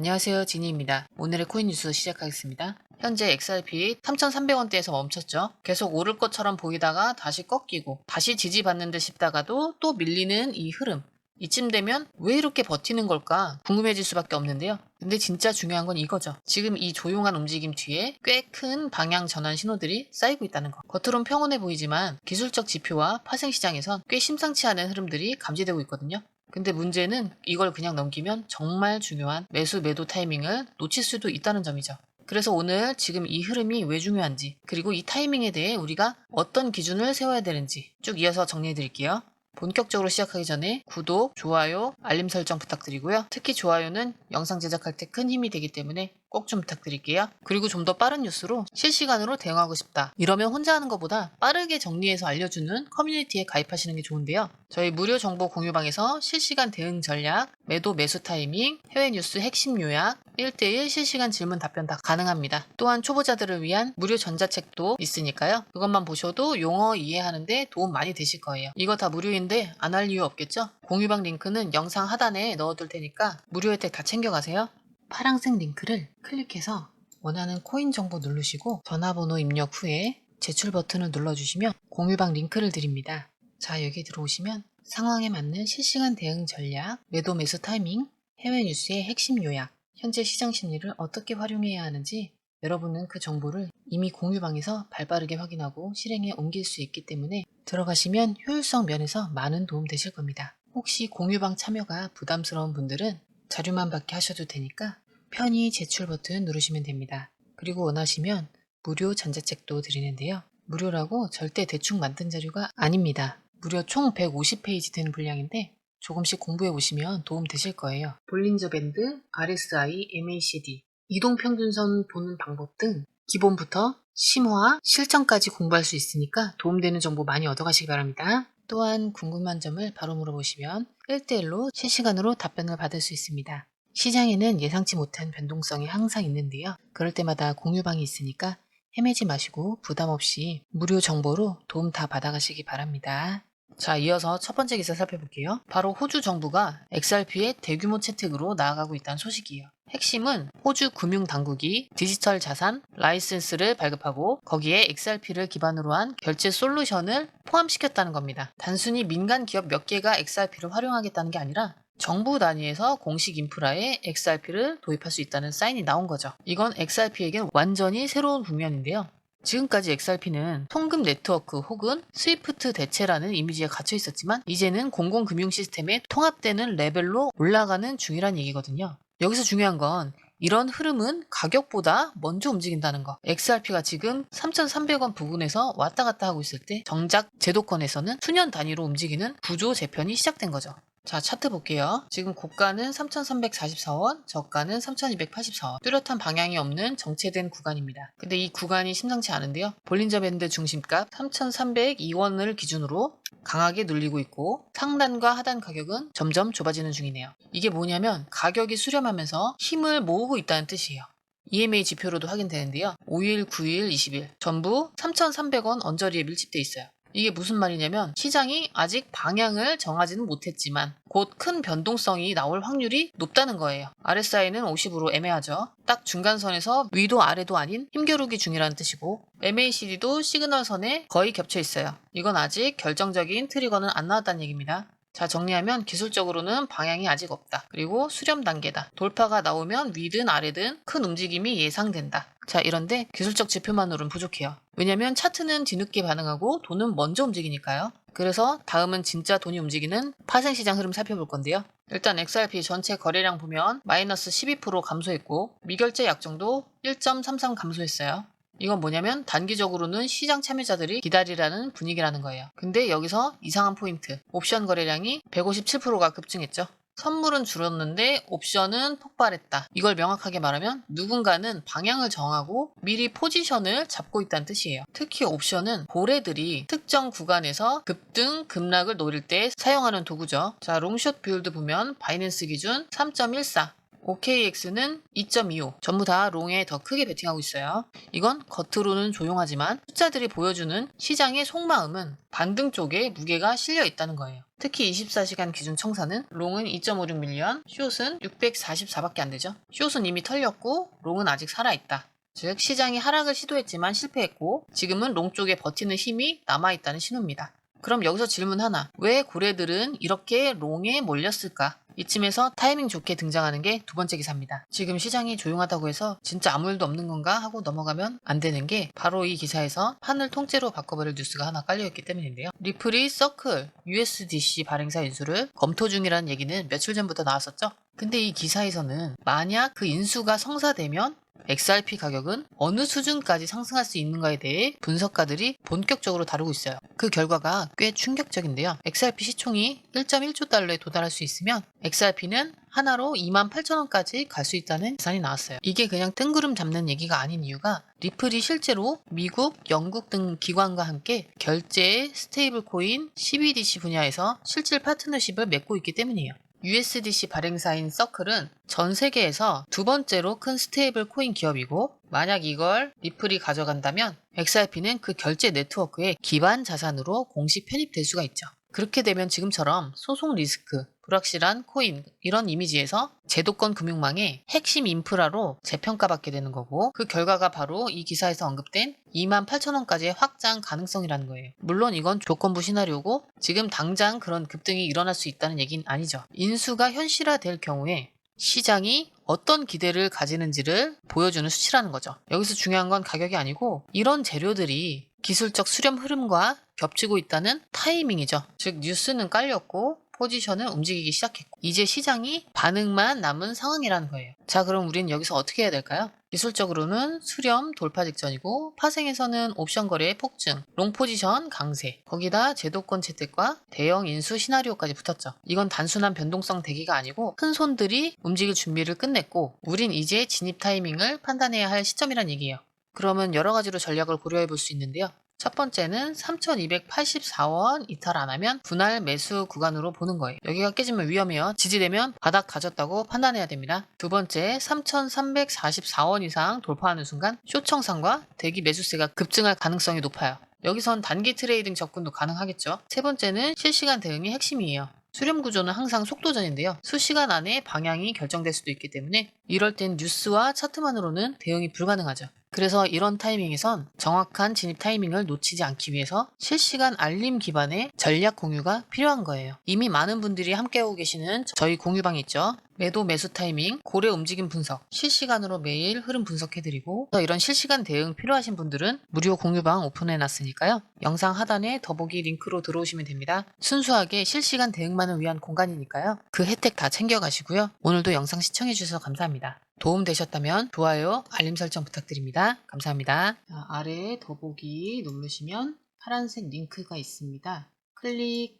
안녕하세요, 지니입니다. 오늘의 코인 뉴스 시작하겠습니다. 현재 XRP 3,300원대에서 멈췄죠. 계속 오를 것처럼 보이다가 다시 꺾이고 다시 지지받는 듯 싶다가도 또 밀리는 이 흐름. 이쯤 되면 왜 이렇게 버티는 걸까 궁금해질 수밖에 없는데요. 근데 진짜 중요한 건 이거죠. 지금 이 조용한 움직임 뒤에 꽤 큰 방향 전환 신호들이 쌓이고 있다는 거. 겉으론 평온해 보이지만 기술적 지표와 파생시장에선 꽤 심상치 않은 흐름들이 감지되고 있거든요. 근데 문제는 이걸 그냥 넘기면 정말 중요한 매수 매도 타이밍을 놓칠 수도 있다는 점이죠. 그래서 오늘 지금 이 흐름이 왜 중요한지, 그리고 이 타이밍에 대해 우리가 어떤 기준을 세워야 되는지 쭉 이어서 정리해 드릴게요. 본격적으로 시작하기 전에 구독, 좋아요, 알림 설정 부탁드리고요. 특히 좋아요는 영상 제작할 때 큰 힘이 되기 때문에 꼭 좀 부탁드릴게요. 그리고 좀 더 빠른 뉴스로 실시간으로 대응하고 싶다. 이러면 혼자 하는 것보다 빠르게 정리해서 알려주는 커뮤니티에 가입하시는 게 좋은데요. 저희 무료 정보 공유방에서 실시간 대응 전략, 매도 매수 타이밍, 해외 뉴스 핵심 요약, 1대1 실시간 질문 답변 다 가능합니다. 또한 초보자들을 위한 무료 전자책도 있으니까요. 그것만 보셔도 용어 이해하는데 도움 많이 되실 거예요. 이거 다 무료인데 안 할 이유 없겠죠? 공유방 링크는 영상 하단에 넣어둘 테니까 무료 혜택 다 챙겨가세요. 파란색 링크를 클릭해서 원하는 코인 정보 누르시고 전화번호 입력 후에 제출 버튼을 눌러주시면 공유방 링크를 드립니다. 자, 여기 들어오시면 상황에 맞는 실시간 대응 전략, 매도 매수 타이밍, 해외 뉴스의 핵심 요약, 현재 시장 심리를 어떻게 활용해야 하는지 여러분은 그 정보를 이미 공유방에서 발빠르게 확인하고 실행에 옮길 수 있기 때문에 들어가시면 효율성 면에서 많은 도움 되실 겁니다. 혹시 공유방 참여가 부담스러운 분들은 자료만 받게 하셔도 되니까 편히 제출 버튼 누르시면 됩니다. 그리고 원하시면 무료 전자책도 드리는데요. 무료라고 절대 대충 만든 자료가 아닙니다. 무려 총 150페이지 되는 분량인데 조금씩 공부해 보시면 도움 되실 거예요. 볼린저 밴드, RSI, MACD, 이동평균선 보는 방법 등 기본부터 심화, 실전까지 공부할 수 있으니까 도움되는 정보 많이 얻어가시기 바랍니다. 또한 궁금한 점을 바로 물어보시면 1대1로 실시간으로 답변을 받을 수 있습니다. 시장에는 예상치 못한 변동성이 항상 있는데요. 그럴 때마다 공유방이 있으니까 헤매지 마시고 부담 없이 무료 정보로 도움 다 받아가시기 바랍니다. 자, 이어서 첫 번째 기사 살펴볼게요. 바로 호주 정부가 XRP의 대규모 채택으로 나아가고 있다는 소식이에요. 핵심은 호주 금융당국이 디지털 자산 라이센스를 발급하고 거기에 XRP를 기반으로 한 결제 솔루션을 포함시켰다는 겁니다. 단순히 민간 기업 몇 개가 XRP를 활용하겠다는 게 아니라 정부 단위에서 공식 인프라에 XRP를 도입할 수 있다는 사인이 나온 거죠. 이건 XRP에겐 완전히 새로운 국면인데요. 지금까지 XRP는 통금 네트워크 혹은 스위프트 대체라는 이미지에 갇혀 있었지만 이제는 공공금융 시스템에 통합되는 레벨로 올라가는 중이란 얘기거든요. 여기서 중요한 건 이런 흐름은 가격보다 먼저 움직인다는 거. XRP가 지금 3,300원 부근에서 왔다 갔다 하고 있을 때 정작 제도권에서는 수년 단위로 움직이는 구조 재편이 시작된 거죠. 자, 차트 볼게요. 지금 고가는 3,344원, 저가는 3,284원. 뚜렷한 방향이 없는 정체된 구간입니다. 근데 이 구간이 심상치 않은데요. 볼린저 밴드 중심값 3,302원을 기준으로 강하게 눌리고 있고 상단과 하단 가격은 점점 좁아지는 중이네요. 이게 뭐냐면 가격이 수렴하면서 힘을 모으고 있다는 뜻이에요. EMA 지표로도 확인되는데요. 5일, 9일, 20일 전부 3,300원 언저리에 밀집돼 있어요. 이게 무슨 말이냐면 시장이 아직 방향을 정하지는 못했지만 곧 큰 변동성이 나올 확률이 높다는 거예요. RSI는 50으로 애매하죠. 딱 중간선에서 위도 아래도 아닌 힘겨루기 중이라는 뜻이고 MACD도 시그널선에 거의 겹쳐 있어요. 이건 아직 결정적인 트리거는 안 나왔다는 얘기입니다. 자, 정리하면 기술적으로는 방향이 아직 없다. 그리고 수렴 단계다. 돌파가 나오면 위든 아래든 큰 움직임이 예상된다. 자, 이런데 기술적 지표만으로는 부족해요. 왜냐면 차트는 뒤늦게 반응하고 돈은 먼저 움직이니까요. 그래서 다음은 진짜 돈이 움직이는 파생시장 흐름 살펴볼 건데요. 일단 XRP 전체 거래량 보면 마이너스 12% 감소했고 미결제 약정도 1.33 감소했어요. 이건 뭐냐면 단기적으로는 시장 참여자들이 기다리라는 분위기라는 거예요. 근데 여기서 이상한 포인트. 옵션 거래량이 157%가 급증했죠. 선물은 줄었는데 옵션은 폭발했다. 이걸 명확하게 말하면 누군가는 방향을 정하고 미리 포지션을 잡고 있다는 뜻이에요. 특히 옵션은 고래들이 특정 구간에서 급등, 급락을 노릴 때 사용하는 도구죠. 자, 롱숏 비율도 보면 바이낸스 기준 3.14. OKX는 2.25. 전부 다 롱에 더 크게 베팅하고 있어요. 이건 겉으로는 조용하지만 숫자들이 보여주는 시장의 속마음은 반등 쪽에 무게가 실려 있다는 거예요. 특히 24시간 기준 청산은 롱은 2.56밀리언, 숏은 644밖에 안 되죠. 숏은 이미 털렸고 롱은 아직 살아있다. 즉 시장이 하락을 시도했지만 실패했고 지금은 롱 쪽에 버티는 힘이 남아있다는 신호입니다. 그럼 여기서 질문 하나. 왜 고래들은 이렇게 롱에 몰렸을까? 이쯤에서 타이밍 좋게 등장하는 게 두 번째 기사입니다. 지금 시장이 조용하다고 해서 진짜 아무 일도 없는 건가 하고 넘어가면 안 되는 게 바로 이 기사에서 판을 통째로 바꿔버릴 뉴스가 하나 깔려있기 때문인데요. 리플이 서클 USDC 발행사 인수를 검토 중이라는 얘기는 며칠 전부터 나왔었죠. 근데 이 기사에서는 만약 그 인수가 성사되면 XRP 가격은 어느 수준까지 상승할 수 있는가에 대해 분석가들이 본격적으로 다루고 있어요. 그 결과가 꽤 충격적인데요. XRP 시총이 1.1조 달러에 도달할 수 있으면 XRP는 하나로 28,000원까지 갈 수 있다는 계산이 나왔어요. 이게 그냥 뜬구름 잡는 얘기가 아닌 이유가 리플이 실제로 미국, 영국 등 기관과 함께 결제, 스테이블 코인, CBDC 분야에서 실질 파트너십을 맺고 있기 때문이에요. USDC 발행사인 서클은 전 세계에서 두 번째로 큰 스테이블 코인 기업이고 만약 이걸 리플이 가져간다면 XRP는 그 결제 네트워크의 기반 자산으로 공식 편입될 수가 있죠. 그렇게 되면 지금처럼 소송 리스크, 불확실한 코인 이런 이미지에서 제도권 금융망의 핵심 인프라로 재평가받게 되는 거고 그 결과가 바로 이 기사에서 언급된 28,000원까지의 확장 가능성이라는 거예요. 물론 이건 조건부 시나리오고 지금 당장 그런 급등이 일어날 수 있다는 얘기는 아니죠. 인수가 현실화될 경우에 시장이 어떤 기대를 가지는지를 보여주는 수치라는 거죠. 여기서 중요한 건 가격이 아니고 이런 재료들이 기술적 수렴 흐름과 겹치고 있다는 타이밍이죠. 즉 뉴스는 깔렸고 포지션은 움직이기 시작했고 이제 시장이 반응만 남은 상황이라는 거예요. 자, 그럼 우리는 여기서 어떻게 해야 될까요? 기술적으로는 수렴 돌파 직전이고 파생에서는 옵션 거래의 폭증, 롱 포지션 강세, 거기다 제도권 채택과 대형 인수 시나리오까지 붙었죠. 이건 단순한 변동성 대기가 아니고 큰 손들이 움직일 준비를 끝냈고 우린 이제 진입 타이밍을 판단해야 할 시점이란 얘기예요. 그러면 여러 가지로 전략을 고려해 볼 수 있는데요. 첫 번째는 3,284원 이탈 안 하면 분할 매수 구간으로 보는 거예요. 여기가 깨지면 위험해요. 지지되면 바닥 가졌다고 판단해야 됩니다. 두 번째, 3,344원 이상 돌파하는 순간 쇼청산과 대기 매수세가 급증할 가능성이 높아요. 여기선 단기 트레이딩 접근도 가능하겠죠. 세 번째는 실시간 대응이 핵심이에요. 수렴 구조는 항상 속도전인데요. 수시간 안에 방향이 결정될 수도 있기 때문에 이럴 땐 뉴스와 차트만으로는 대응이 불가능하죠. 그래서 이런 타이밍에선 정확한 진입 타이밍을 놓치지 않기 위해서 실시간 알림 기반의 전략 공유가 필요한 거예요. 이미 많은 분들이 함께하고 계시는 저희 공유방이 있죠. 매도 매수 타이밍, 고래 움직임 분석, 실시간으로 매일 흐름 분석해드리고 이런 실시간 대응 필요하신 분들은 무료 공유방 오픈해놨으니까요. 영상 하단에 더보기 링크로 들어오시면 됩니다. 순수하게 실시간 대응만을 위한 공간이니까요. 그 혜택 다 챙겨가시고요. 오늘도 영상 시청해주셔서 감사합니다. 도움 되셨다면 좋아요, 알림 설정 부탁드립니다. 감사합니다. 자, 아래에 더보기 누르시면 파란색 링크가 있습니다. 클릭,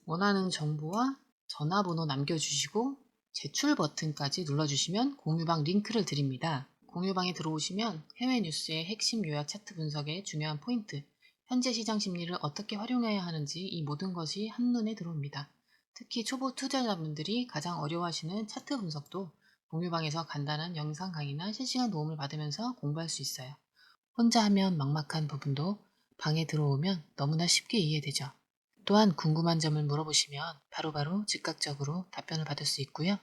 원하는 정보와 전화번호 남겨주시고 제출 버튼까지 눌러주시면 공유방 링크를 드립니다. 공유방에 들어오시면 해외 뉴스의 핵심 요약 차트 분석의 중요한 포인트, 현재 시장 심리를 어떻게 활용해야 하는지 이 모든 것이 한눈에 들어옵니다. 특히 초보 투자자분들이 가장 어려워하시는 차트 분석도 공유방에서 간단한 영상 강의나 실시간 도움을 받으면서 공부할 수 있어요. 혼자 하면 막막한 부분도 방에 들어오면 너무나 쉽게 이해되죠. 또한 궁금한 점을 물어보시면 바로바로 즉각적으로 답변을 받을 수 있고요.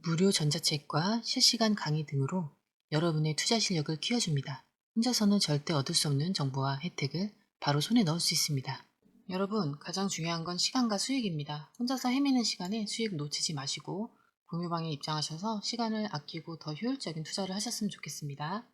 무료 전자책과 실시간 강의 등으로 여러분의 투자 실력을 키워줍니다. 혼자서는 절대 얻을 수 없는 정보와 혜택을 바로 손에 넣을 수 있습니다. 여러분, 가장 중요한 건 시간과 수익입니다. 혼자서 헤매는 시간에 수익 놓치지 마시고 공유방에 입장하셔서 시간을 아끼고 더 효율적인 투자를 하셨으면 좋겠습니다.